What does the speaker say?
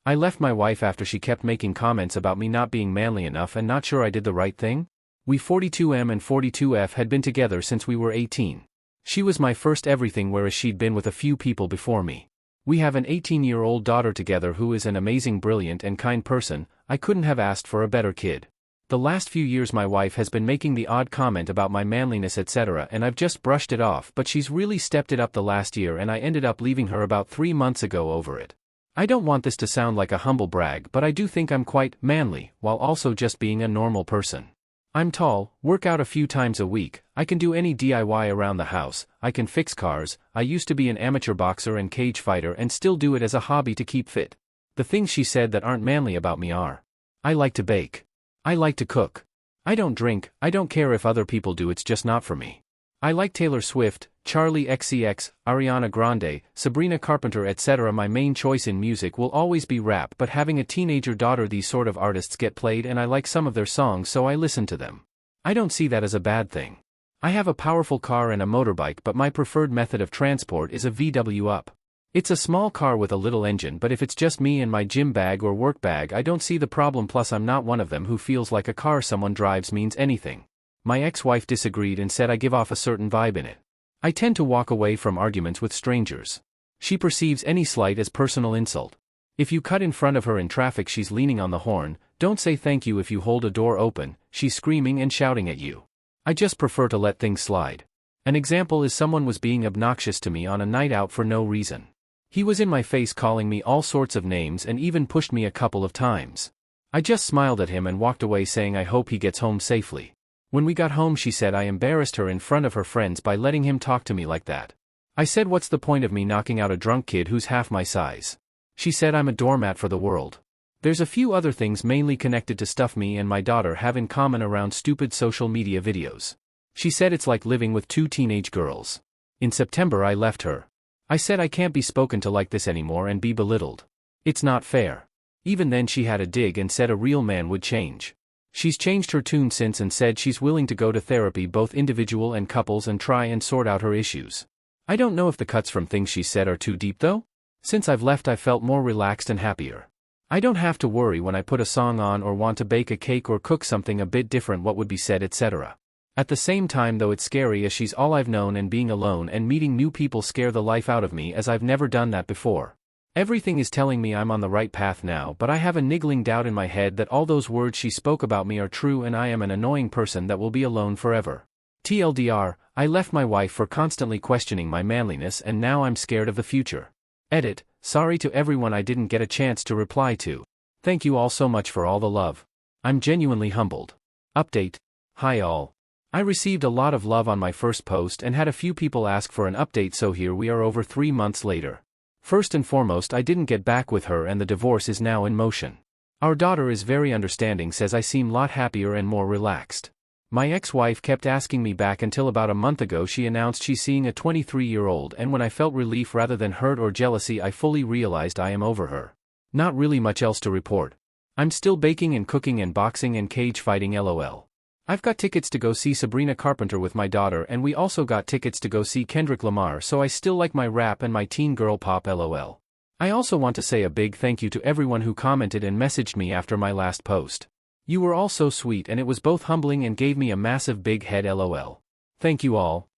I left my wife after she kept making comments about me not being manly enough and not sure I did the right thing. We 42M and 42F had been together since we were 18. She was my first everything, whereas she'd been with a few people before me. We have an 18-year-old daughter together who is an amazing, brilliant and kind person. I couldn't have asked for a better kid. The last few years my wife has been making the odd comment about my manliness etc., and I've just brushed it off, but she's really stepped it up the last year and I ended up leaving her about 3 months ago over it. I don't want this to sound like a humble brag, but I do think I'm quite manly, while also just being a normal person. I'm tall, work out a few times a week, I can do any DIY around the house, I can fix cars, I used to be an amateur boxer and cage fighter and still do it as a hobby to keep fit. The things she said that aren't manly about me are: I like to bake. I like to cook. I don't drink, I don't care if other people do, it's just not for me. I like Taylor Swift, Charlie XCX, Ariana Grande, Sabrina Carpenter etc. My main choice in music will always be rap, but having a teenager daughter, these sort of artists get played and I like some of their songs, so I listen to them. I don't see that as a bad thing. I have a powerful car and a motorbike, but my preferred method of transport is a VW Up. It's a small car with a little engine, but if it's just me and my gym bag or work bag I don't see the problem, plus I'm not one of them who feels like a car someone drives means anything. My ex-wife disagreed and said I give off a certain vibe in it. I tend to walk away from arguments with strangers. She perceives any slight as personal insult. If you cut in front of her in traffic, she's leaning on the horn. Don't say thank you if you hold a door open, she's screaming and shouting at you. I just prefer to let things slide. An example is someone was being obnoxious to me on a night out for no reason. He was in my face calling me all sorts of names and even pushed me a couple of times. I just smiled at him and walked away saying I hope he gets home safely. When we got home she said I embarrassed her in front of her friends by letting him talk to me like that. I said what's the point of me knocking out a drunk kid who's half my size? She said I'm a doormat for the world. There's a few other things mainly connected to stuff me and my daughter have in common around stupid social media videos. She said it's like living with 2 teenage girls. In September I left her. I said I can't be spoken to like this anymore and be belittled. It's not fair. Even then she had a dig and said a real man would change. She's changed her tune since and said she's willing to go to therapy, both individual and couples, and try and sort out her issues. I don't know if the cuts from things she said are too deep though? Since I've left I felt more relaxed and happier. I don't have to worry when I put a song on or want to bake a cake or cook something a bit different what would be said etc. At the same time though it's scary, as she's all I've known and being alone and meeting new people scare the life out of me, as I've never done that before. Everything is telling me I'm on the right path now, but I have a niggling doubt in my head that all those words she spoke about me are true and I am an annoying person that will be alone forever. TLDR, I left my wife for constantly questioning my manliness and now I'm scared of the future. Edit, sorry to everyone I didn't get a chance to reply to. Thank you all so much for all the love. I'm genuinely humbled. Update. Hi all. I received a lot of love on my first post and had a few people ask for an update, so here we are over 3 months later. First and foremost, I didn't get back with her and the divorce is now in motion. Our daughter is very understanding, says I seem a lot happier and more relaxed. My ex-wife kept asking me back until about a month ago she announced she's seeing a 23-year-old, and when I felt relief rather than hurt or jealousy I fully realized I am over her. Not really much else to report. I'm still baking and cooking and boxing and cage fighting lol. I've got tickets to go see Sabrina Carpenter with my daughter, and we also got tickets to go see Kendrick Lamar, so I still like my rap and my teen girl pop lol. I also want to say a big thank you to everyone who commented and messaged me after my last post. You were all so sweet and it was both humbling and gave me a massive big head lol. Thank you all.